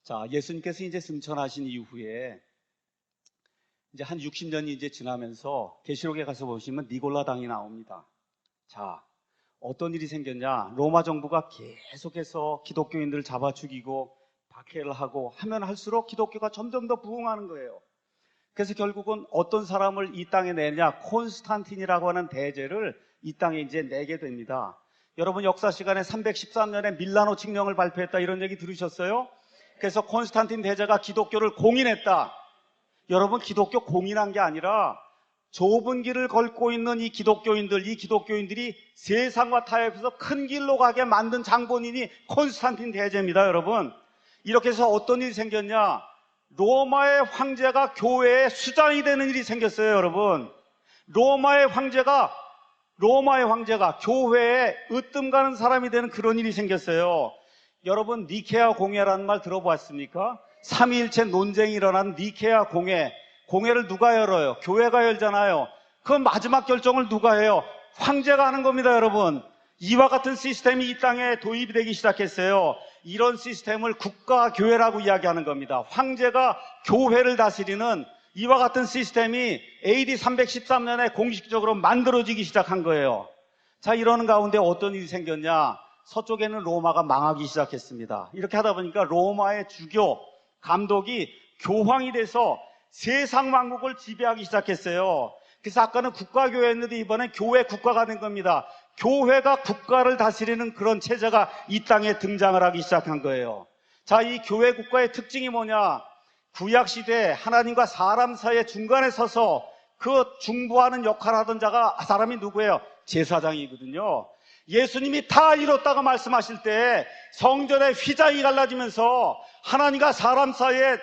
자, 예수님께서 이제 승천하신 이후에 이제 한 60년이 이제 지나면서 계시록에 가서 보시면 니골라 당이 나옵니다. 자, 어떤 일이 생겼냐? 로마 정부가 계속해서 기독교인들을 잡아 죽이고 박해를 하고 하면 할수록 기독교가 점점 더 부흥하는 거예요. 그래서 결국은 어떤 사람을 이 땅에 내냐? 콘스탄틴이라고 하는 대제를 이 땅에 이제 내게 됩니다. 여러분 역사 시간에 313년에 밀라노 칙령을 발표했다 이런 얘기 들으셨어요? 그래서 콘스탄틴 대제가 기독교를 공인했다. 여러분 기독교 공인한 게 아니라 좁은 길을 걷고 있는 이 기독교인들이 세상과 타협해서 큰 길로 가게 만든 장본인이 콘스탄틴 대제입니다. 여러분 이렇게 해서 어떤 일이 생겼냐? 로마의 황제가 교회의 수장이 되는 일이 생겼어요. 여러분 로마의 황제가 교회에 으뜸 가는 사람이 되는 그런 일이 생겼어요. 여러분 니케아 공회라는 말 들어보았습니까? 삼위일체 논쟁이 일어난 니케아 공회를 누가 열어요? 교회가 열잖아요. 그 마지막 결정을 누가 해요? 황제가 하는 겁니다. 여러분 이와 같은 시스템이 이 땅에 도입이 되기 시작했어요. 이런 시스템을 국가교회라고 이야기하는 겁니다. 황제가 교회를 다스리는 이와 같은 시스템이 AD 313년에 공식적으로 만들어지기 시작한 거예요. 자, 이러는 가운데 어떤 일이 생겼냐? 서쪽에는 로마가 망하기 시작했습니다. 이렇게 하다 보니까 로마의 주교, 감독이 교황이 돼서 세상 만국을 지배하기 시작했어요. 그래서 아까는 국가교회였는데 이번엔 교회 국가가 된 겁니다. 교회가 국가를 다스리는 그런 체제가 이 땅에 등장을 하기 시작한 거예요. 자, 이 교회 국가의 특징이 뭐냐? 구약시대 하나님과 사람 사이의 중간에 서서 그 중보하는 역할을 하던 사람이 누구예요? 제사장이거든요. 예수님이 다 이뤘다고 말씀하실 때 성전의 휘장이 갈라지면서 하나님과 사람 사이에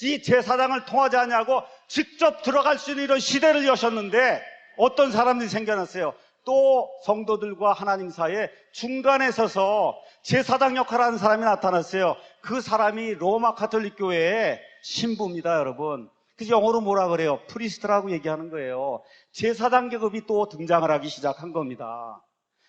이 제사장을 통하지 않냐고 직접 들어갈 수 있는 이런 시대를 여셨는데 어떤 사람들이 생겨났어요. 또 성도들과 하나님 사이에 중간에 서서 제사장 역할을 하는 사람이 나타났어요. 그 사람이 로마 가톨릭 교회의 신부입니다. 여러분 그래서 영어로 뭐라 그래요? 프리스트라고 얘기하는 거예요. 제사장 계급이 또 등장을 하기 시작한 겁니다.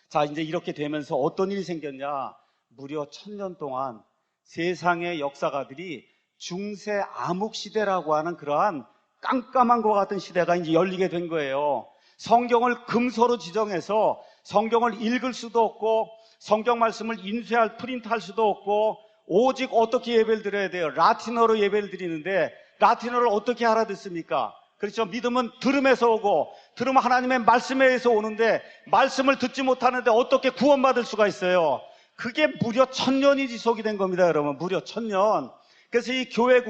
자, 이제 이렇게 되면서 어떤 일이 생겼냐? 무려 1000년 동안 세상의 역사가들이 중세 암흑시대라고 하는 그러한 깜깜한 것 같은 시대가 이제 열리게 된 거예요. 성경을 금서로 지정해서 성경을 읽을 수도 없고 성경 말씀을 인쇄할, 프린트할 수도 없고 오직 어떻게 예배를 드려야 돼요? 라틴어로 예배를 드리는데 라틴어를 어떻게 알아듣습니까? 그렇죠. 믿음은 들음에서 오고 들음은 하나님의 말씀에 의해서 오는데 말씀을 듣지 못하는데 어떻게 구원받을 수가 있어요? 그게 무려 1000년이 지속이 된 겁니다. 여러분 무려 1000년. 그래서 이 교회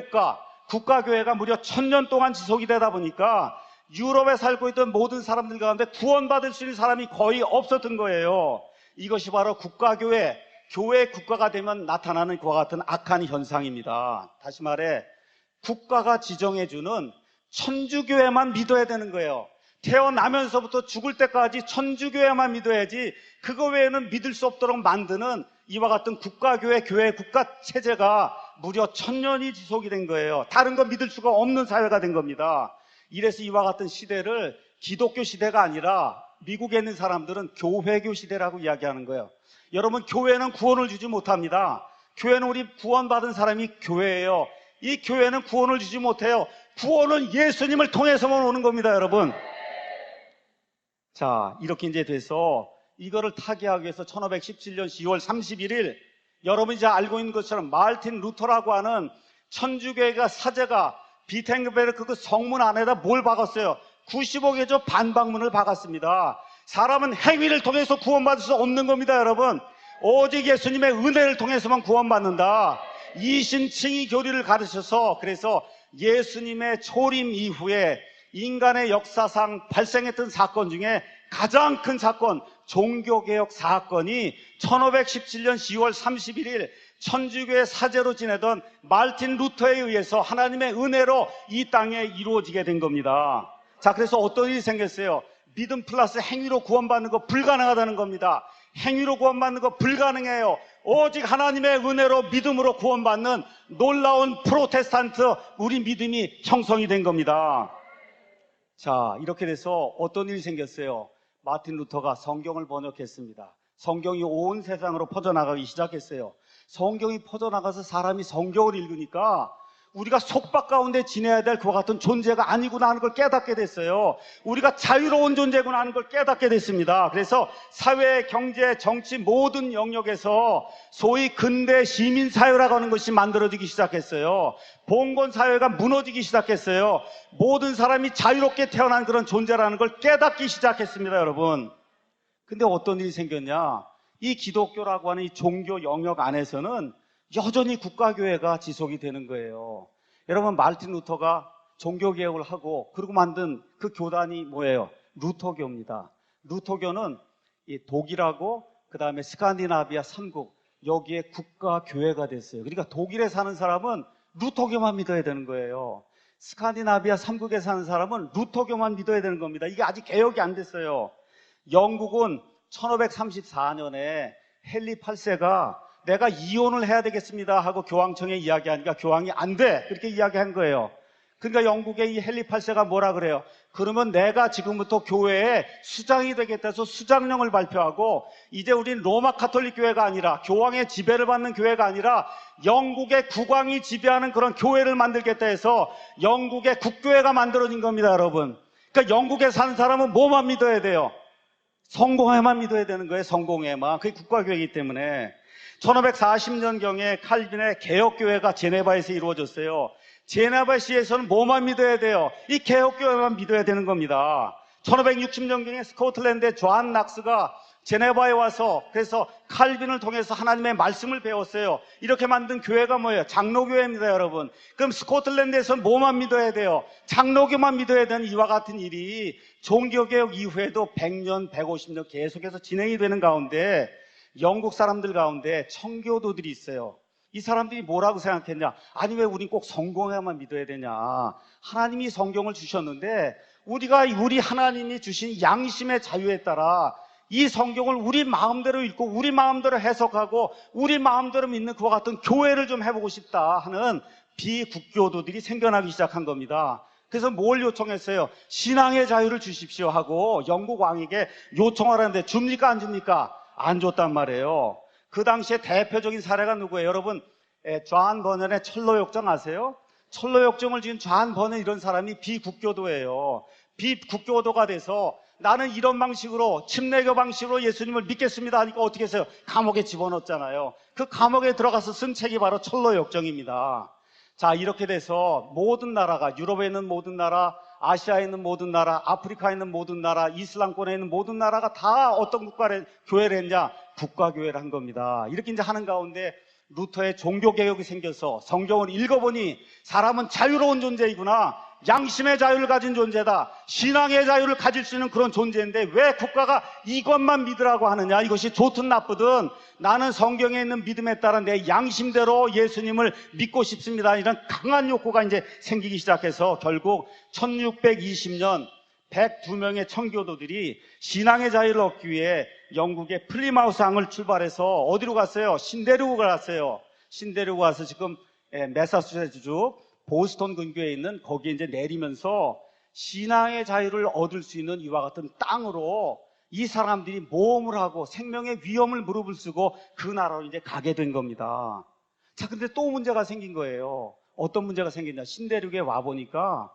국가교회가 무려 1000년 동안 지속이 되다 보니까 유럽에 살고 있던 모든 사람들 가운데 구원받을 수 있는 사람이 거의 없었던 거예요. 이것이 바로 국가교회, 교회 국가가 되면 나타나는 그와 같은 악한 현상입니다. 다시 말해 국가가 지정해주는 천주교회만 믿어야 되는 거예요. 태어나면서부터 죽을 때까지 천주교회만 믿어야지 그거 외에는 믿을 수 없도록 만드는 이와 같은 국가교회, 교회 국가 체제가 무려 1000년이 지속이 된 거예요. 다른 거 믿을 수가 없는 사회가 된 겁니다. 이래서 이와 같은 시대를 기독교 시대가 아니라 미국에 있는 사람들은 교회교 시대라고 이야기하는 거예요. 여러분 교회는 구원을 주지 못합니다. 교회는 우리 구원받은 사람이 교회예요. 이 교회는 구원을 주지 못해요. 구원은 예수님을 통해서만 오는 겁니다. 여러분 자, 이렇게 이제 돼서 이거를 타개하기 위해서 1517년 10월 31일 여러분이 이제 알고 있는 것처럼 마르틴 루터라고 하는 천주교회가 사제가 비텐베르크 그 성문 안에다 뭘 박았어요? 95개조 반박문을 박았습니다. 사람은 행위를 통해서 구원받을 수 없는 겁니다. 여러분 오직 예수님의 은혜를 통해서만 구원받는다. 이신칭의 교리를 가르쳐서 그래서 예수님의 초림 이후에 인간의 역사상 발생했던 사건 중에 가장 큰 사건 종교개혁 사건이 1517년 10월 31일 천주교의 사제로 지내던 마르틴 루터에 의해서 하나님의 은혜로 이 땅에 이루어지게 된 겁니다. 자, 그래서 어떤 일이 생겼어요? 믿음 플러스 행위로 구원받는 거 불가능하다는 겁니다. 행위로 구원받는 거 불가능해요. 오직 하나님의 은혜로 믿음으로 구원받는 놀라운 프로테스탄트 우리 믿음이 형성이 된 겁니다. 자, 이렇게 돼서 어떤 일이 생겼어요? 마틴 루터가 성경을 번역했습니다. 성경이 온 세상으로 퍼져나가기 시작했어요. 성경이 퍼져나가서 사람이 성경을 읽으니까 우리가 속박 가운데 지내야 될 그와 같은 존재가 아니구나 하는 걸 깨닫게 됐어요. 우리가 자유로운 존재구나 하는 걸 깨닫게 됐습니다. 그래서 사회, 경제, 정치 모든 영역에서 소위 근대 시민사회라고 하는 것이 만들어지기 시작했어요. 봉건사회가 무너지기 시작했어요. 모든 사람이 자유롭게 태어난 그런 존재라는 걸 깨닫기 시작했습니다, 여러분. 근데 어떤 일이 생겼냐? 이 기독교라고 하는 이 종교 영역 안에서는 여전히 국가교회가 지속이 되는 거예요. 여러분, 마르틴 루터가 종교개혁을 하고 그리고 만든 그 교단이 뭐예요? 루터교입니다. 루터교는 이 독일하고 그 다음에 스칸디나비아 3국 여기에 국가교회가 됐어요. 그러니까 독일에 사는 사람은 루터교만 믿어야 되는 거예요. 스칸디나비아 3국에 사는 사람은 루터교만 믿어야 되는 겁니다. 이게 아직 개혁이 안 됐어요. 영국은 1534년에 헨리 8세가 내가 이혼을 해야 되겠습니다 하고 교황청에 이야기하니까 교황이 안 돼! 그렇게 이야기한 거예요. 그러니까 영국의 이 헨리 8세가 뭐라 그래요? 그러면 내가 지금부터 교회에 수장이 되겠다 해서 수장령을 발표하고 이제 우린 로마 카톨릭 교회가 아니라 교황의 지배를 받는 교회가 아니라 영국의 국왕이 지배하는 그런 교회를 만들겠다 해서 영국의 국교회가 만들어진 겁니다, 여러분. 그러니까 영국에 사는 사람은 뭐만 믿어야 돼요? 성공회만 믿어야 되는 거예요, 성공회만. 그게 국가교회이기 때문에. 1540년경에 칼빈의 개혁교회가 제네바에서 이루어졌어요. 제네바시에서는 뭐만 믿어야 돼요? 이 개혁교회만 믿어야 되는 겁니다. 1560년경에 스코틀랜드의 존 낙스가 제네바에 와서 그래서 칼빈을 통해서 하나님의 말씀을 배웠어요. 이렇게 만든 교회가 뭐예요? 장로교회입니다, 여러분. 그럼 스코틀랜드에서는 뭐만 믿어야 돼요? 장로교만 믿어야 되는 이와 같은 일이 종교개혁 이후에도 100년, 150년 계속해서 진행이 되는 가운데 영국 사람들 가운데 청교도들이 있어요. 이 사람들이 뭐라고 생각했냐? 아니, 왜 우린 꼭 성공회만 믿어야 되냐? 하나님이 성경을 주셨는데 우리가 우리 하나님이 주신 양심의 자유에 따라 이 성경을 우리 마음대로 읽고 우리 마음대로 해석하고 우리 마음대로 믿는 그와 같은 교회를 좀 해보고 싶다 하는 비국교도들이 생겨나기 시작한 겁니다. 그래서 뭘 요청했어요? 신앙의 자유를 주십시오 하고 영국 왕에게 요청을 하는데 줍니까 안 줍니까? 안 줬단 말이에요. 그 당시에 대표적인 사례가 누구예요? 여러분, 존 버넌의 철로역정 아세요? 철로역정을 지은 존 버넌 이런 사람이 비국교도예요. 비국교도가 돼서 나는 이런 방식으로 침례교 방식으로 예수님을 믿겠습니다 하니까 어떻게 했어요? 감옥에 집어넣었잖아요. 그 감옥에 들어가서 쓴 책이 바로 철로역정입니다. 자, 이렇게 돼서 모든 나라가, 유럽에 있는 모든 나라, 아시아에 있는 모든 나라, 아프리카에 있는 모든 나라, 이슬람권에 있는 모든 나라가 다 어떤 교회를 했냐? 국가교회를 한 겁니다. 이렇게 이제 하는 가운데 루터의 종교개혁이 생겨서 성경을 읽어보니 사람은 자유로운 존재이구나. 양심의 자유를 가진 존재다. 신앙의 자유를 가질 수 있는 그런 존재인데 왜 국가가 이것만 믿으라고 하느냐? 이것이 좋든 나쁘든 나는 성경에 있는 믿음에 따라 내 양심대로 예수님을 믿고 싶습니다. 이런 강한 욕구가 이제 생기기 시작해서 결국 1620년 102명의 청교도들이 신앙의 자유를 얻기 위해 영국의 플리마우스 항을 출발해서 어디로 갔어요? 신대륙을 갔어요. 신대륙 가서 지금 매사추세츠주 보스턴 근교에 있는 거기에 이제 내리면서 신앙의 자유를 얻을 수 있는 이와 같은 땅으로 이 사람들이 모험을 하고 생명의 위험을 무릎을 쓰고 그 나라로 이제 가게 된 겁니다. 자, 근데 또 문제가 생긴 거예요. 어떤 문제가 생겼냐? 신대륙에 와보니까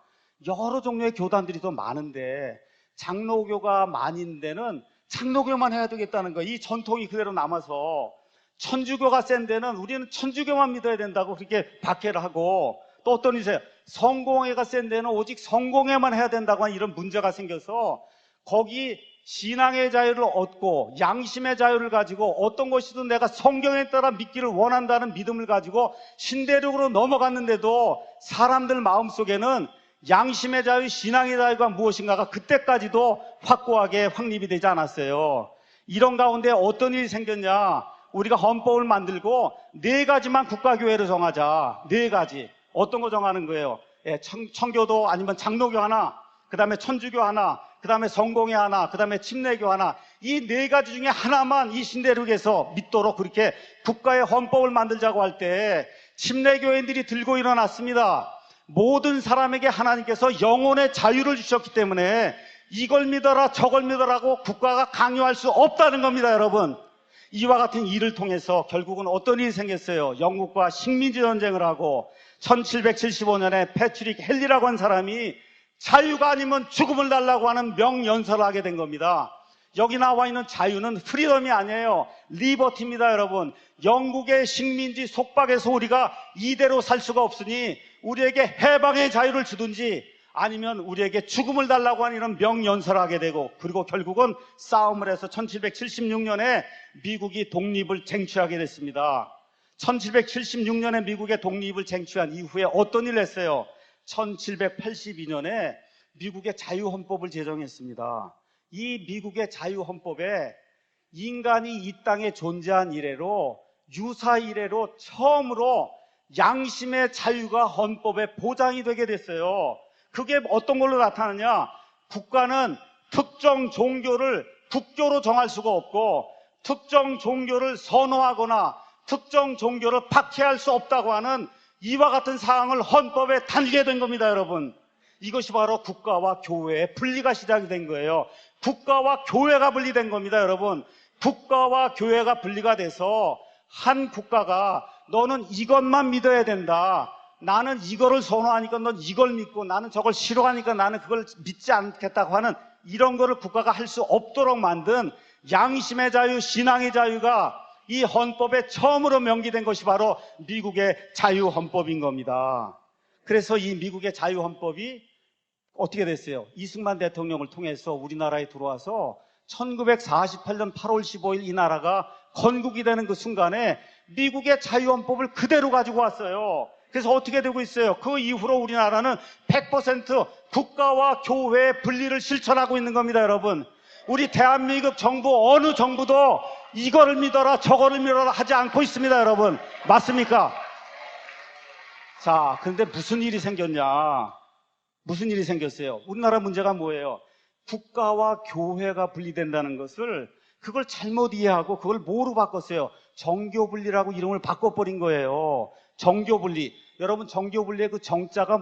여러 종류의 교단들이 더 많은데 장로교가 많은 데는 장로교만 해야 되겠다는 거예요. 이 전통이 그대로 남아서 천주교가 센 데는 우리는 천주교만 믿어야 된다고 그렇게 박해를 하고 또 어떤 이세요? 성공회가 센 데는 오직 성공회만 해야 된다고 하는 이런 문제가 생겨서 거기 신앙의 자유를 얻고 양심의 자유를 가지고 어떤 것이든 내가 성경에 따라 믿기를 원한다는 믿음을 가지고 신대륙으로 넘어갔는데도 사람들 마음속에는 양심의 자유, 신앙의 자유가 무엇인가가 그때까지도 확고하게 확립이 되지 않았어요. 이런 가운데 어떤 일이 생겼냐? 우리가 헌법을 만들고 4가지만 국가교회를 정하자. 4가지. 어떤 거 정하는 거예요? 청교도 아니면 장로교 하나, 그 다음에 천주교 하나, 그 다음에 성공회 하나, 그 다음에 침례교 하나. 이 4가지 중에 하나만 이 신대륙에서 믿도록 그렇게 국가의 헌법을 만들자고 할 때 침례교인들이 들고 일어났습니다. 모든 사람에게 하나님께서 영혼의 자유를 주셨기 때문에 이걸 믿어라 저걸 믿어라고 국가가 강요할 수 없다는 겁니다, 여러분. 이와 같은 일을 통해서 결국은 어떤 일이 생겼어요? 영국과 식민지 전쟁을 하고 1775년에 패트릭 헨리라고 한 사람이 자유가 아니면 죽음을 달라고 하는 명연설을 하게 된 겁니다. 여기 나와 있는 자유는 프리덤이 아니에요. 리버티입니다, 여러분. 영국의 식민지 속박에서 우리가 이대로 살 수가 없으니 우리에게 해방의 자유를 주든지 아니면 우리에게 죽음을 달라고 하는 이런 명연설을 하게 되고, 그리고 결국은 싸움을 해서 1776년에 미국이 독립을 쟁취하게 됐습니다. 1776년에 미국의 독립을 쟁취한 이후에 어떤 일을 했어요? 1782년에 미국의 자유헌법을 제정했습니다. 이 미국의 자유헌법에 인간이 이 땅에 존재한 이래로 유사 이래로 처음으로 양심의 자유가 헌법에 보장이 되게 됐어요. 그게 어떤 걸로 나타나냐? 국가는 특정 종교를 국교로 정할 수가 없고 특정 종교를 선호하거나 특정 종교를 박해할 수 없다고 하는 이와 같은 사항을 헌법에 담게 된 겁니다, 여러분. 이것이 바로 국가와 교회의 분리가 시작이 된 거예요. 국가와 교회가 분리된 겁니다, 여러분. 국가와 교회가 분리가 돼서 한 국가가 너는 이것만 믿어야 된다. 나는 이거를 선호하니까 넌 이걸 믿고 나는 저걸 싫어하니까 나는 그걸 믿지 않겠다고 하는 이런 거를 국가가 할 수 없도록 만든 양심의 자유, 신앙의 자유가 이 헌법에 처음으로 명기된 것이 바로 미국의 자유헌법인 겁니다. 그래서 이 미국의 자유헌법이 어떻게 됐어요? 이승만 대통령을 통해서 우리나라에 들어와서 1948년 8월 15일 이 나라가 건국이 되는 그 순간에 미국의 자유헌법을 그대로 가지고 왔어요. 그래서 어떻게 되고 있어요? 그 이후로 우리나라는 100% 국가와 교회의 분리를 실천하고 있는 겁니다, 여러분. 우리 대한민국 정부, 어느 정부도 이거를 믿어라, 저거를 믿어라 하지 않고 있습니다, 여러분. 맞습니까? 자, 그런데 무슨 일이 생겼냐? 무슨 일이 생겼어요? 우리나라 문제가 뭐예요? 국가와 교회가 분리된다는 것을 그걸 잘못 이해하고 그걸 뭐로 바꿨어요? 정교분리라고 이름을 바꿔버린 거예요. 정교분리. 여러분, 정교분리의 그 정자가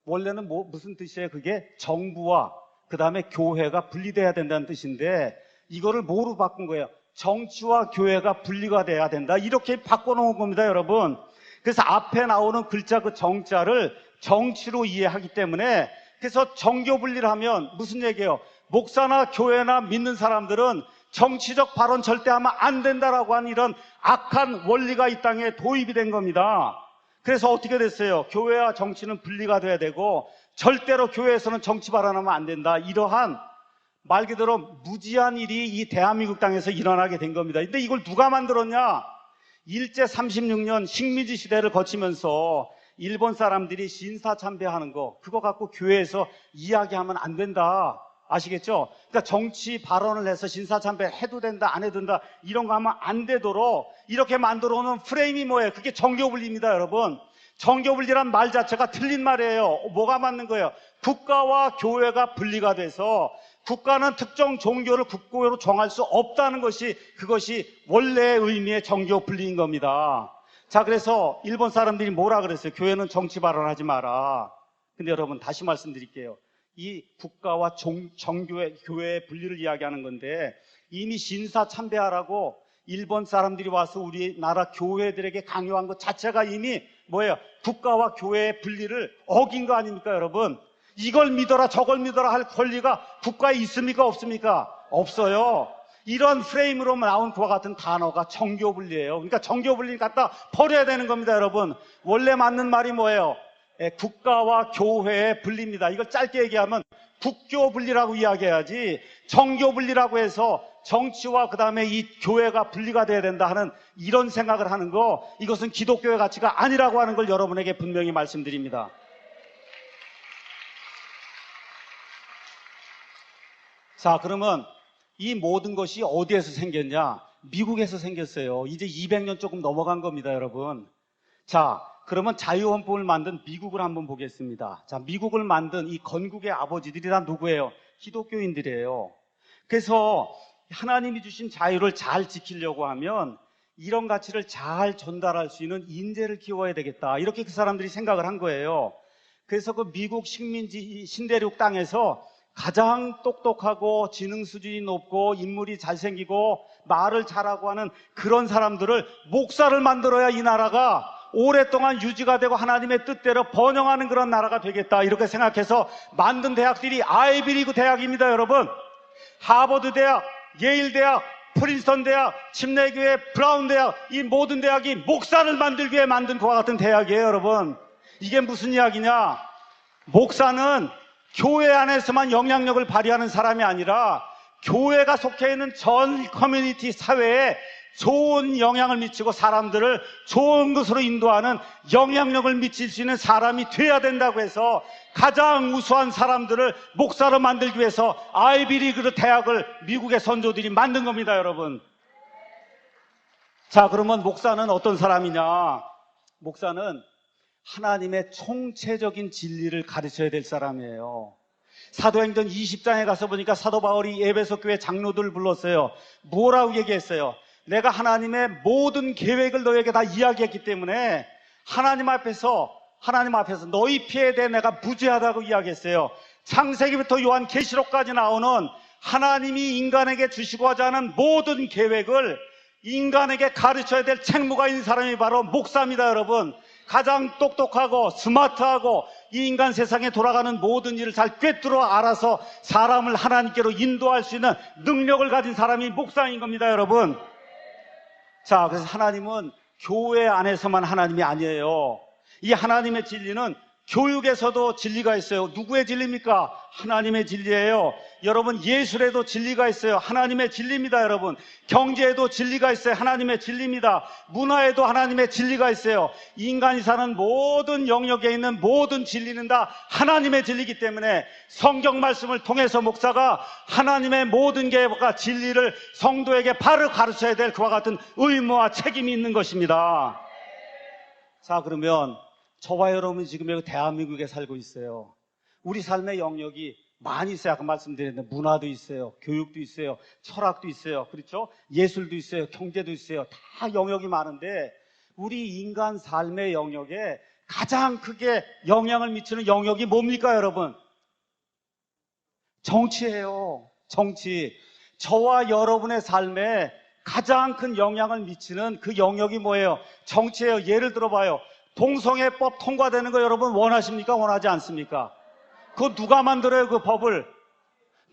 원래는 무슨 뜻이에요? 그게 정부와 그 다음에 교회가 분리돼야 된다는 뜻인데 이거를 뭐로 바꾼 거예요? 정치와 교회가 분리가 돼야 된다. 이렇게 바꿔놓은 겁니다, 여러분. 그래서 앞에 나오는 글자 그 정자를 정치로 이해하기 때문에 그래서 정교분리를 하면 무슨 얘기예요? 목사나 교회나 믿는 사람들은 정치적 발언 절대 하면 안 된다라고 하는 이런 악한 원리가 이 땅에 도입이 된 겁니다. 그래서 어떻게 됐어요? 교회와 정치는 분리가 돼야 되고 절대로 교회에서는 정치 발언하면 안 된다. 이러한 말 그대로 무지한 일이 이 대한민국 땅에서 일어나게 된 겁니다. 근데 이걸 누가 만들었냐? 일제 36년 식민지 시대를 거치면서 일본 사람들이 신사참배하는 거 그거 갖고 교회에서 이야기하면 안 된다. 아시겠죠? 그러니까 정치 발언을 해서 신사참배 해도 된다 안 해도 된다 이런 거 하면 안 되도록 이렇게 만들어 놓은 프레임이 뭐예요? 그게 정교분리입니다, 여러분. 정교분리란 말 자체가 틀린 말이에요. 뭐가 맞는 거예요? 국가와 교회가 분리가 돼서 국가는 특정 종교를 국교로 정할 수 없다는 것이 그것이 원래의 의미의 정교분리인 겁니다. 자, 그래서 일본 사람들이 뭐라 그랬어요? 교회는 정치 발언하지 마라. 근데 여러분 다시 말씀드릴게요. 이 국가와 교회의 분리를 이야기하는 건데 이미 신사참배하라고 일본 사람들이 와서 우리나라 교회들에게 강요한 것 자체가 이미 뭐예요? 국가와 교회의 분리를 어긴 거 아닙니까, 여러분? 이걸 믿어라 저걸 믿어라 할 권리가 국가에 있습니까 없습니까? 없어요. 이런 프레임으로 나온 그와 같은 단어가 정교분리예요. 그러니까 정교분리를 갖다 버려야 되는 겁니다, 여러분. 원래 맞는 말이 뭐예요? 국가와 교회의 분리입니다. 이걸 짧게 얘기하면 국교분리라고 이야기해야지 정교분리라고 해서 정치와 그 다음에 이 교회가 분리가 돼야 된다 하는 이런 생각을 하는 거 이것은 기독교의 가치가 아니라고 하는 걸 여러분에게 분명히 말씀드립니다. 자, 그러면 이 모든 것이 어디에서 생겼냐? 미국에서 생겼어요. 이제 200년 조금 넘어간 겁니다, 여러분. 자, 그러면 자유헌법을 만든 미국을 한번 보겠습니다. 자, 미국을 만든 이 건국의 아버지들이 다 누구예요? 기독교인들이에요. 그래서 하나님이 주신 자유를 잘 지키려고 하면 이런 가치를 잘 전달할 수 있는 인재를 키워야 되겠다. 이렇게 그 사람들이 생각을 한 거예요. 그래서 그 미국 식민지 신대륙 땅에서 가장 똑똑하고 지능 수준이 높고 인물이 잘생기고 말을 잘하고 하는 그런 사람들을 목사를 만들어야 이 나라가 오랫동안 유지가 되고 하나님의 뜻대로 번영하는 그런 나라가 되겠다, 이렇게 생각해서 만든 대학들이 아이비리그 대학입니다. 여러분, 하버드 대학, 예일 대학, 프린스턴 대학, 침례교회, 브라운 대학, 이 모든 대학이 목사를 만들기 위해 만든 그와 같은 대학이에요. 여러분, 이게 무슨 이야기냐? 목사는 교회 안에서만 영향력을 발휘하는 사람이 아니라 교회가 속해 있는 전 커뮤니티 사회에 좋은 영향을 미치고 사람들을 좋은 것으로 인도하는 영향력을 미칠 수 있는 사람이 돼야 된다고 해서 가장 우수한 사람들을 목사로 만들기 위해서 아이비리그 대학을 미국의 선조들이 만든 겁니다. 여러분, 자, 그러면 목사는 어떤 사람이냐? 목사는 하나님의 총체적인 진리를 가르쳐야 될 사람이에요. 사도행전 20장에 가서 보니까 사도 바울이 에베소 교회 장로들을 불렀어요. 뭐라고 얘기했어요? 내가 하나님의 모든 계획을 너에게 다 이야기했기 때문에 하나님 앞에서 너희 피해에 대해 내가 무죄하다고 이야기했어요. 창세기부터 요한계시록까지 나오는 하나님이 인간에게 주시고자 하는 모든 계획을 인간에게 가르쳐야 될 책무가 있는 사람이 바로 목사입니다. 여러분, 가장 똑똑하고 스마트하고 이 인간 세상에 돌아가는 모든 일을 잘 꿰뚫어 알아서 사람을 하나님께로 인도할 수 있는 능력을 가진 사람이 목사인 겁니다. 여러분, 자, 그래서 하나님은 교회 안에서만 하나님이 아니에요. 이 하나님의 진리는 교육에서도 진리가 있어요. 누구의 진리입니까? 하나님의 진리예요. 여러분, 예술에도 진리가 있어요. 하나님의 진리입니다. 여러분, 경제에도 진리가 있어요. 하나님의 진리입니다. 문화에도 하나님의 진리가 있어요. 인간이 사는 모든 영역에 있는 모든 진리는 다 하나님의 진리이기 때문에 성경 말씀을 통해서 목사가 하나님의 모든 계획과 진리를 성도에게 바로 가르쳐야 될 그와 같은 의무와 책임이 있는 것입니다. 자, 그러면 저와 여러분이 지금 여기 대한민국에 살고 있어요. 우리 삶의 영역이 많이 있어요. 아까 말씀드렸는데 문화도 있어요, 교육도 있어요, 철학도 있어요, 그렇죠? 예술도 있어요, 경제도 있어요. 다 영역이 많은데 우리 인간 삶의 영역에 가장 크게 영향을 미치는 영역이 뭡니까, 여러분? 정치예요. 정치. 저와 여러분의 삶에 가장 큰 영향을 미치는 그 영역이 뭐예요? 정치예요. 예를 들어봐요. 동성애법 통과되는 거 여러분 원하십니까? 원하지 않습니까? 그거 누가 만들어요? 그 법을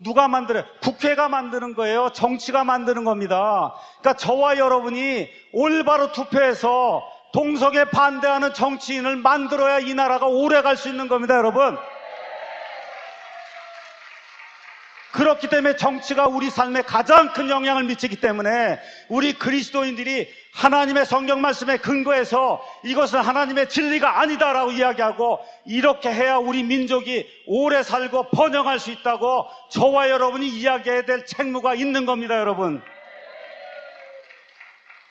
누가 만들어요? 국회가 만드는 거예요. 정치가 만드는 겁니다. 그러니까 저와 여러분이 올바로 투표해서 동성애 반대하는 정치인을 만들어야 이 나라가 오래 갈 수 있는 겁니다. 여러분, 그렇기 때문에 정치가 우리 삶에 가장 큰 영향을 미치기 때문에 우리 그리스도인들이 하나님의 성경 말씀에 근거해서 이것은 하나님의 진리가 아니다라고 이야기하고, 이렇게 해야 우리 민족이 오래 살고 번영할 수 있다고 저와 여러분이 이야기해야 될 책무가 있는 겁니다. 여러분,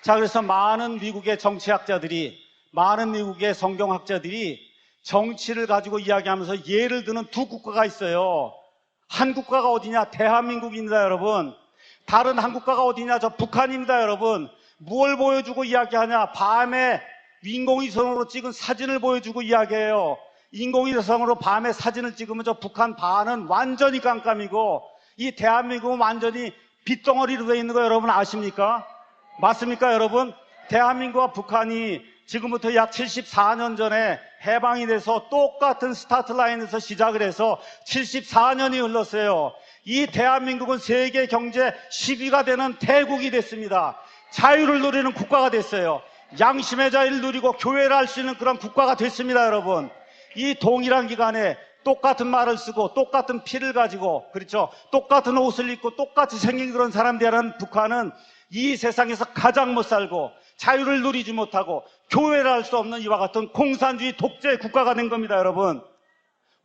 자, 그래서 많은 미국의 정치학자들이, 많은 미국의 성경학자들이 정치를 가지고 이야기하면서 예를 드는 두 국가가 있어요. 한 국가가 어디냐? 대한민국입니다. 여러분, 다른 한 국가가 어디냐? 저 북한입니다. 여러분, 무엇을 보여주고 이야기하냐? 밤에 인공위성으로 찍은 사진을 보여주고 이야기해요. 인공위성으로 밤에 사진을 찍으면 저 북한 반은 완전히 깜깜이고 이 대한민국은 완전히 빗덩어리로 되어 있는 거 여러분 아십니까? 맞습니까? 여러분, 대한민국과 북한이 지금부터 약 74년 전에 해방이 돼서 똑같은 스타트 라인에서 시작을 해서 74년이 흘렀어요. 이 대한민국은 세계 경제 10위가 되는 대국이 됐습니다. 자유를 누리는 국가가 됐어요. 양심의 자유를 누리고 교회를 할 수 있는 그런 국가가 됐습니다. 여러분, 이 동일한 기간에 똑같은 말을 쓰고 똑같은 피를 가지고, 그렇죠, 똑같은 옷을 입고 똑같이 생긴 그런 사람들이라는 북한은 이 세상에서 가장 못 살고 자유를 누리지 못하고 교회를 할 수 없는 이와 같은 공산주의 독재 국가가 된 겁니다. 여러분,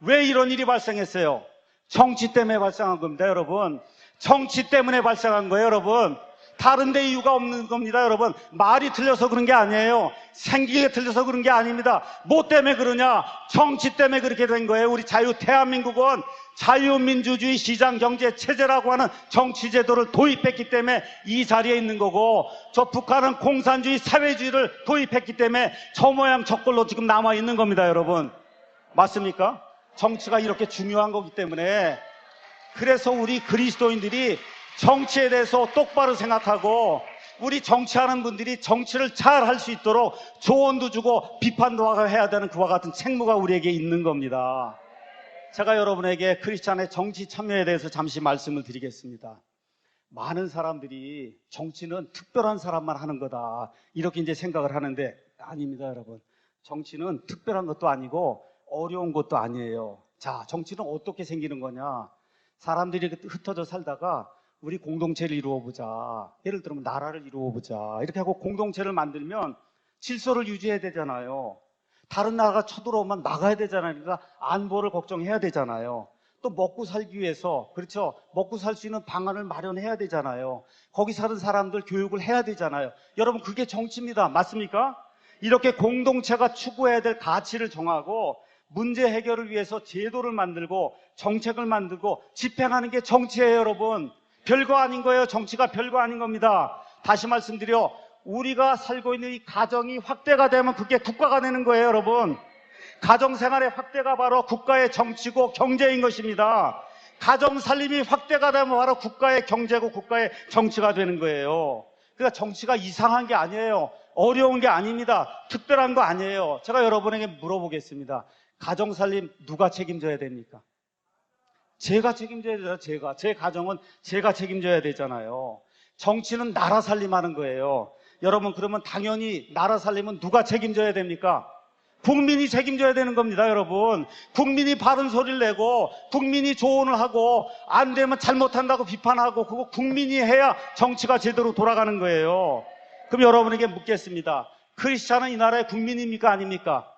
왜 이런 일이 발생했어요? 정치 때문에 발생한 겁니다. 여러분, 정치 때문에 발생한 거예요. 여러분, 다른 데 이유가 없는 겁니다. 여러분, 말이 틀려서 그런 게 아니에요. 생기게 틀려서 그런 게 아닙니다. 뭐 때문에 그러냐? 정치 때문에 그렇게 된 거예요. 우리 대한민국은 자유민주주의 시장경제 체제라고 하는 정치제도를 도입했기 때문에 이 자리에 있는 거고, 저 북한은 공산주의 사회주의를 도입했기 때문에 저 모양 저꼴로 지금 남아있는 겁니다. 여러분, 맞습니까? 정치가 이렇게 중요한 거기 때문에, 그래서 우리 그리스도인들이 정치에 대해서 똑바로 생각하고 우리 정치하는 분들이 정치를 잘 할 수 있도록 조언도 주고 비판도 해야 되는 그와 같은 책무가 우리에게 있는 겁니다. 제가 여러분에게 크리스찬의 정치 참여에 대해서 잠시 말씀을 드리겠습니다. 많은 사람들이 정치는 특별한 사람만 하는 거다, 이렇게 이제 생각을 하는데 아닙니다, 여러분. 정치는 특별한 것도 아니고 어려운 것도 아니에요. 자, 정치는 어떻게 생기는 거냐? 사람들이 흩어져 살다가 우리 공동체를 이루어보자. 예를 들면 나라를 이루어보자. 이렇게 하고 공동체를 만들면 질서를 유지해야 되잖아요. 다른 나라가 쳐들어오면 나가야 되잖아요. 그러니까 안보를 걱정해야 되잖아요. 또 먹고 살기 위해서, 그렇죠, 먹고 살 수 있는 방안을 마련해야 되잖아요. 거기 사는 사람들 교육을 해야 되잖아요. 여러분, 그게 정치입니다. 맞습니까? 이렇게 공동체가 추구해야 될 가치를 정하고 문제 해결을 위해서 제도를 만들고 정책을 만들고 집행하는 게 정치예요, 여러분. 별거 아닌 거예요. 정치가 별거 아닌 겁니다. 다시 말씀드려, 우리가 살고 있는 이 가정이 확대가 되면 그게 국가가 되는 거예요, 여러분. 가정생활의 확대가 바로 국가의 정치고 경제인 것입니다. 가정 살림이 확대가 되면 바로 국가의 경제고 국가의 정치가 되는 거예요. 그러니까 정치가 이상한 게 아니에요. 어려운 게 아닙니다. 특별한 거 아니에요. 제가 여러분에게 물어보겠습니다. 가정 살림 누가 책임져야 됩니까? 제가 책임져야 되잖아요. 제 가정은 제가 책임져야 되잖아요. 정치는 나라 살림하는 거예요. 여러분, 그러면 당연히 나라 살림은 누가 책임져야 됩니까? 국민이 책임져야 되는 겁니다, 여러분. 국민이 바른 소리를 내고 국민이 조언을 하고 안 되면 잘못한다고 비판하고 그거 국민이 해야 정치가 제대로 돌아가는 거예요. 그럼 여러분에게 묻겠습니다. 크리스찬은 이 나라의 국민입니까, 아닙니까?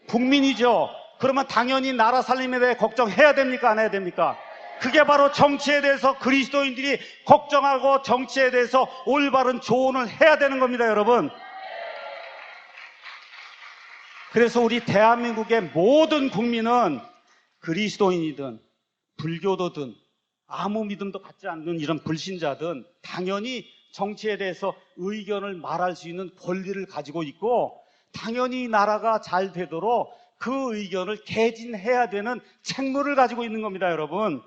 국민이죠. 그러면 당연히 나라 살림에 대해 걱정해야 됩니까, 안 해야 됩니까? 그게 바로 정치에 대해서 그리스도인들이 걱정하고 정치에 대해서 올바른 조언을 해야 되는 겁니다, 여러분. 그래서 우리 대한민국의 모든 국민은 그리스도인이든 불교도든 아무 믿음도 갖지 않는 이런 불신자든 당연히 정치에 대해서 의견을 말할 수 있는 권리를 가지고 있고, 당연히 나라가 잘 되도록 그 의견을 개진해야 되는 책무를 가지고 있는 겁니다, 여러분.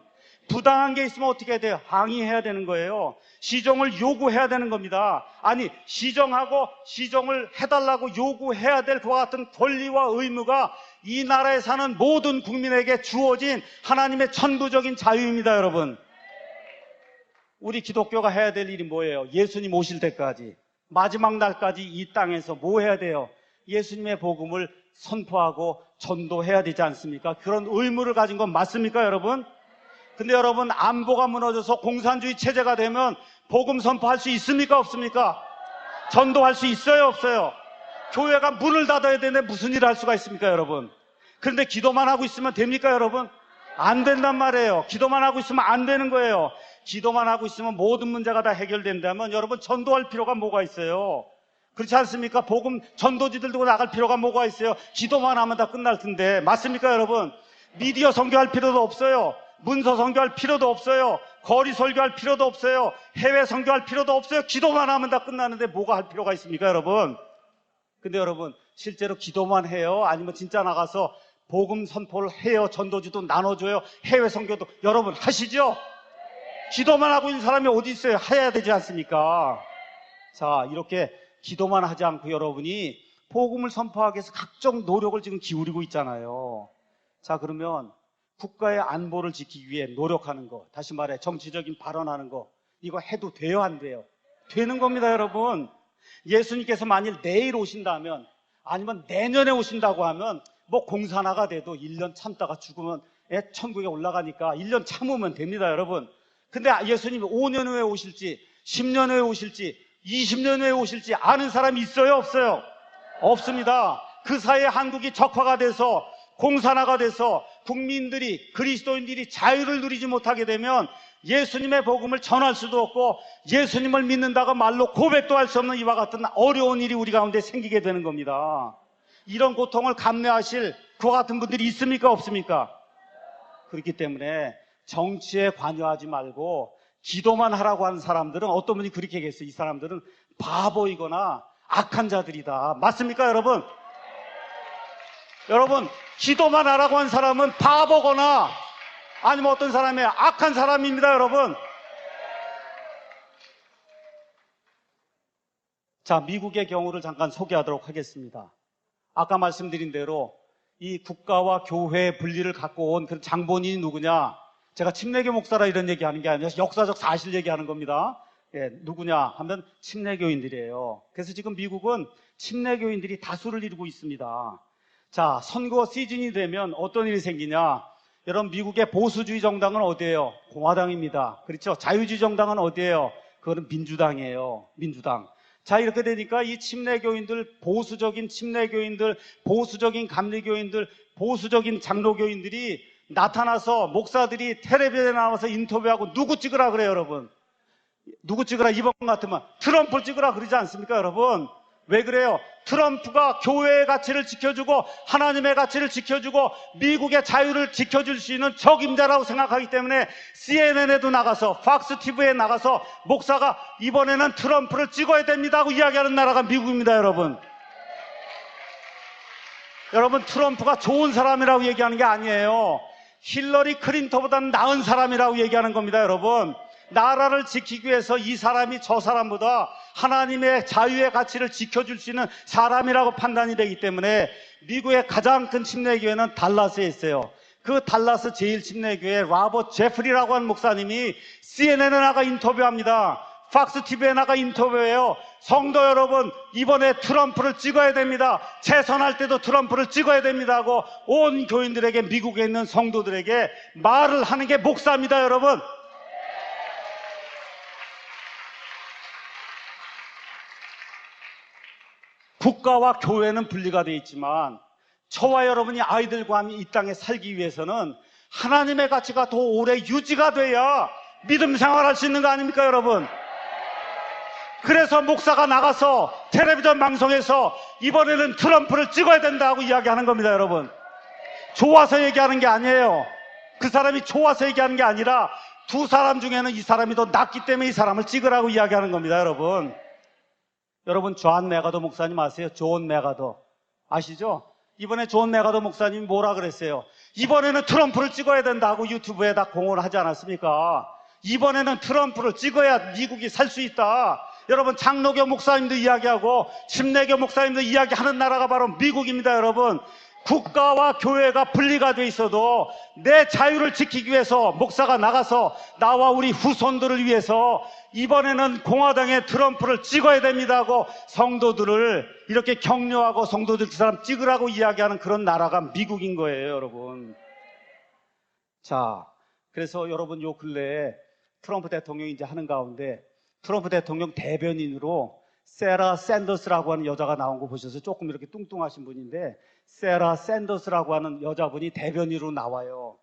부당한 게 있으면 어떻게 해야 돼요? 항의해야 되는 거예요. 시정을 요구해야 되는 겁니다. 아니, 시정하고 시정을 해달라고 요구해야 될 그와 같은 권리와 의무가 이 나라에 사는 모든 국민에게 주어진 하나님의 천부적인 자유입니다, 여러분. 우리 기독교가 해야 될 일이 뭐예요? 예수님 오실 때까지, 마지막 날까지 이 땅에서 뭐 해야 돼요? 예수님의 복음을 선포하고 전도해야 되지 않습니까? 그런 의무를 가진 건 맞습니까, 여러분? 근데 여러분, 안보가 무너져서 공산주의 체제가 되면 복음 선포할 수 있습니까, 없습니까? 전도할 수 있어요, 없어요? 교회가 문을 닫아야 되는데 무슨 일을 할 수가 있습니까, 여러분? 그런데 기도만 하고 있으면 됩니까, 여러분? 안 된단 말이에요. 기도만 하고 있으면 안 되는 거예요. 기도만 하고 있으면 모든 문제가 다 해결된다면 여러분, 전도할 필요가 뭐가 있어요? 그렇지 않습니까? 복음 전도지들 두고 나갈 필요가 뭐가 있어요? 기도만 하면 다 끝날 텐데. 맞습니까, 여러분? 미디어 선교할 필요도 없어요. 문서 선교할 필요도 없어요. 거리 설교할 필요도 없어요. 해외 선교할 필요도 없어요. 기도만 하면 다 끝나는데 뭐가 할 필요가 있습니까, 여러분? 근데 여러분, 실제로 기도만 해요? 아니면 진짜 나가서 복음 선포를 해요? 전도지도 나눠줘요? 해외 선교도 여러분 하시죠? 기도만 하고 있는 사람이 어디 있어요? 해야 되지 않습니까? 자, 이렇게 기도만 하지 않고 여러분이 복음을 선포하기 위해서 각종 노력을 지금 기울이고 있잖아요. 자, 그러면 국가의 안보를 지키기 위해 노력하는 거, 다시 말해 정치적인 발언하는 거, 이거 해도 돼요, 안 돼요? 되는 겁니다, 여러분. 예수님께서 만일 내일 오신다면, 아니면 내년에 오신다고 하면 뭐 공산화가 돼도 1년 참다가 죽으면 천국에 올라가니까 1년 참으면 됩니다, 여러분. 근데 예수님이 5년 후에 오실지 10년 후에 오실지 20년 후에 오실지 아는 사람이 있어요, 없어요? 없습니다. 그 사이에 한국이 적화가 돼서 공산화가 돼서 국민들이, 그리스도인들이 자유를 누리지 못하게 되면 예수님의 복음을 전할 수도 없고 예수님을 믿는다고 말로 고백도 할 수 없는 이와 같은 어려운 일이 우리 가운데 생기게 되는 겁니다. 이런 고통을 감내하실 그와 같은 분들이 있습니까, 없습니까? 그렇기 때문에 정치에 관여하지 말고 기도만 하라고 하는 사람들은, 어떤 분이 그렇게 얘기했어요. 이 사람들은 바보이거나 악한 자들이다. 맞습니까, 여러분? 여러분, 기도만 하라고 한 사람은 바보거나 아니면 어떤 사람이 악한 사람입니다, 여러분. 자, 미국의 경우를 잠깐 소개하도록 하겠습니다. 아까 말씀드린 대로 이 국가와 교회의 분리를 갖고 온 그 장본인이 누구냐? 제가 침례교 목사라 이런 얘기하는 게 아니라 역사적 사실 얘기하는 겁니다. 예, 누구냐 하면 침례교인들이에요. 그래서 지금 미국은 침례교인들이 다수를 이루고 있습니다. 자, 선거 시즌이 되면 어떤 일이 생기냐? 여러분, 미국의 보수주의 정당은 어디예요? 공화당입니다. 그렇죠? 자유주의 정당은 어디예요? 그거는 민주당이에요. 민주당. 자, 이렇게 되니까 이 침례교인들, 보수적인 침례교인들, 보수적인 감리교인들, 보수적인 장로교인들이 나타나서 목사들이 텔레비전에 나와서 인터뷰하고 누구 찍으라 그래요, 여러분? 누구 찍으라? 이번 같으면 트럼프 찍으라 그러지 않습니까, 여러분? 왜 그래요? 트럼프가 교회의 가치를 지켜주고 하나님의 가치를 지켜주고 미국의 자유를 지켜줄 수 있는 적임자라고 생각하기 때문에 CNN에도 나가서 팍스 TV에 나가서 목사가 이번에는 트럼프를 찍어야 됩니다 하고 이야기하는 나라가 미국입니다, 여러분. 여러분, 트럼프가 좋은 사람이라고 얘기하는 게 아니에요. 힐러리 클린턴보다는 나은 사람이라고 얘기하는 겁니다, 여러분. 나라를 지키기 위해서 이 사람이 저 사람보다 하나님의 자유의 가치를 지켜줄 수 있는 사람이라고 판단이 되기 때문에 미국의 가장 큰 침례교회는 달라스에 있어요. 그 달라스 제1침례교회 라버트 제프리라고 하는 목사님이 CNN에 나가 인터뷰합니다. 팍스 TV에 나가 인터뷰해요. 성도 여러분, 이번에 트럼프를 찍어야 됩니다. 재선할 때도 트럼프를 찍어야 됩니다 하고 온 교인들에게, 미국에 있는 성도들에게 말을 하는 게 목사입니다, 여러분. 국가와 교회는 분리가 되어 있지만 저와 여러분이 아이들과 함께 이 땅에 살기 위해서는 하나님의 가치가 더 오래 유지가 돼야 믿음 생활할 수 있는 거 아닙니까, 여러분? 그래서 목사가 나가서 텔레비전 방송에서 이번에는 트럼프를 찍어야 된다고 이야기하는 겁니다, 여러분. 좋아서 얘기하는 게 아니에요. 그 사람이 좋아서 얘기하는 게 아니라 두 사람 중에는 이 사람이 더 낫기 때문에 이 사람을 찍으라고 이야기하는 겁니다, 여러분. 여러분, 존 메가더 목사님 아세요? 존 메가더 아시죠? 이번에 존 메가더 목사님이 뭐라 그랬어요? 이번에는 트럼프를 찍어야 된다고 유튜브에다 공언을 하지 않았습니까? 이번에는 트럼프를 찍어야 미국이 살 수 있다. 여러분, 장로교 목사님도 이야기하고 침례교 목사님도 이야기하는 나라가 바로 미국입니다, 여러분. 국가와 교회가 분리가 돼 있어도 내 자유를 지키기 위해서 목사가 나가서 나와 우리 후손들을 위해서 이번에는 공화당의 트럼프를 찍어야 됩니다 하고 성도들을 이렇게 격려하고 성도들 그 사람 찍으라고 이야기하는 그런 나라가 미국인 거예요, 여러분. 자, 그래서 여러분 요 근래에 트럼프 대통령이 이제 하는 가운데 트럼프 대통령 대변인으로 세라 샌더스라고 하는 여자가 나온 거 보셔서 조금 이렇게 뚱뚱하신 분인데 세라 샌더스라고 하는 여자분이 대변인으로 나와요.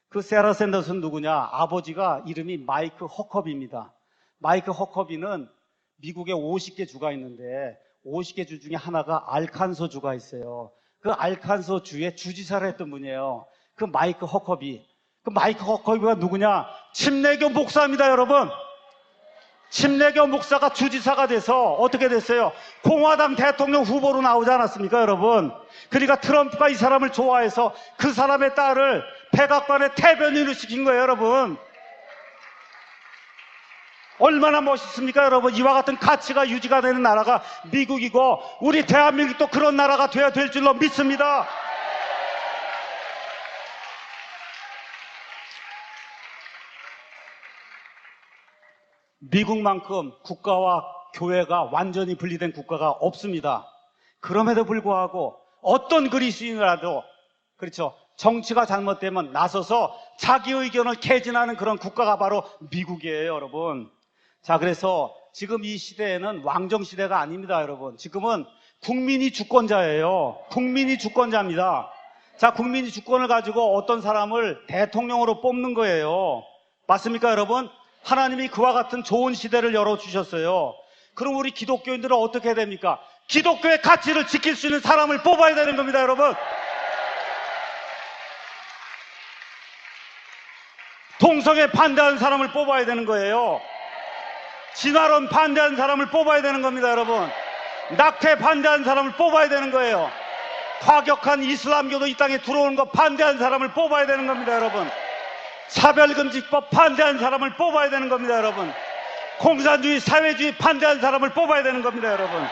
그 세라 샌더스는 누구냐? 아버지가 이름이 마이크 허커비입니다. 마이크 허커비는 미국에 50개 주가 있는데 50개 주 중에 하나가 알칸소 주가 있어요. 그 알칸소 주의 주지사를 했던 분이에요. 그 마이크 허커비. 그 마이크 허커비가 누구냐? 침례교 목사입니다, 여러분. 침례교 목사가 주지사가 돼서 어떻게 됐어요? 공화당 대통령 후보로 나오지 않았습니까, 여러분? 그러니까 트럼프가 이 사람을 좋아해서 그 사람의 딸을 백악관에 대변인으로 시킨 거예요, 여러분. 얼마나 멋있습니까, 여러분? 이와 같은 가치가 유지가 되는 나라가 미국이고 우리 대한민국도 그런 나라가 돼야 될 줄로 믿습니다. 미국만큼 국가와 교회가 완전히 분리된 국가가 없습니다. 그럼에도 불구하고 어떤 그리스인이라도 그렇죠. 정치가 잘못되면 나서서 자기 의견을 개진하는 그런 국가가 바로 미국이에요, 여러분. 자, 그래서 지금 이 시대에는 왕정 시대가 아닙니다, 여러분. 지금은 국민이 주권자예요. 국민이 주권자입니다. 자, 국민이 주권을 가지고 어떤 사람을 대통령으로 뽑는 거예요. 맞습니까, 여러분? 하나님이 그와 같은 좋은 시대를 열어주셨어요. 그럼 우리 기독교인들은 어떻게 해야 됩니까? 기독교의 가치를 지킬 수 있는 사람을 뽑아야 되는 겁니다, 여러분. 동성애 반대하는 사람을 뽑아야 되는 거예요. 진화론 반대하는 사람을 뽑아야 되는 겁니다, 여러분. 낙태 반대하는 사람을 뽑아야 되는 거예요. 과격한 이슬람교도 이 땅에 들어오는 거 반대하는 사람을 뽑아야 되는 겁니다, 여러분. 차별금지법 반대하는 사람을 뽑아야 되는 겁니다, 여러분. 공산주의, 사회주의 반대하는 사람을 뽑아야 되는 겁니다, 여러분.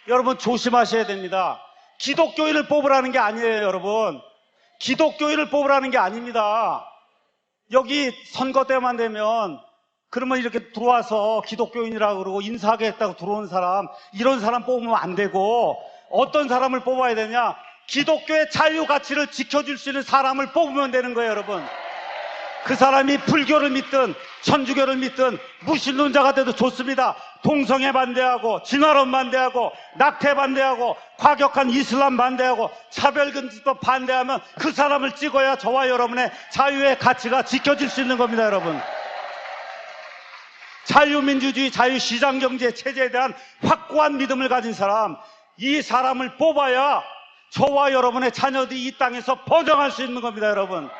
여러분 조심하셔야 됩니다. 기독교인을 뽑으라는 게 아니에요, 여러분. 기독교인을 뽑으라는 게 아닙니다. 여기 선거 때만 되면 그러면 이렇게 들어와서 기독교인이라고 그러고 인사하겠다고 들어온 사람, 이런 사람 뽑으면 안 되고 어떤 사람을 뽑아야 되냐? 기독교의 자유 가치를 지켜줄 수 있는 사람을 뽑으면 되는 거예요, 여러분. 그 사람이 불교를 믿든 천주교를 믿든 무신론자가 돼도 좋습니다. 동성애 반대하고 진화론 반대하고 낙태 반대하고 과격한 이슬람 반대하고 차별금지법 반대하면 그 사람을 찍어야 저와 여러분의 자유의 가치가 지켜질 수 있는 겁니다, 여러분. 자유민주주의, 자유시장경제 체제에 대한 확고한 믿음을 가진 사람, 이 사람을 뽑아야 저와 여러분의 자녀들이 이 땅에서 번영할 수 있는 겁니다, 여러분.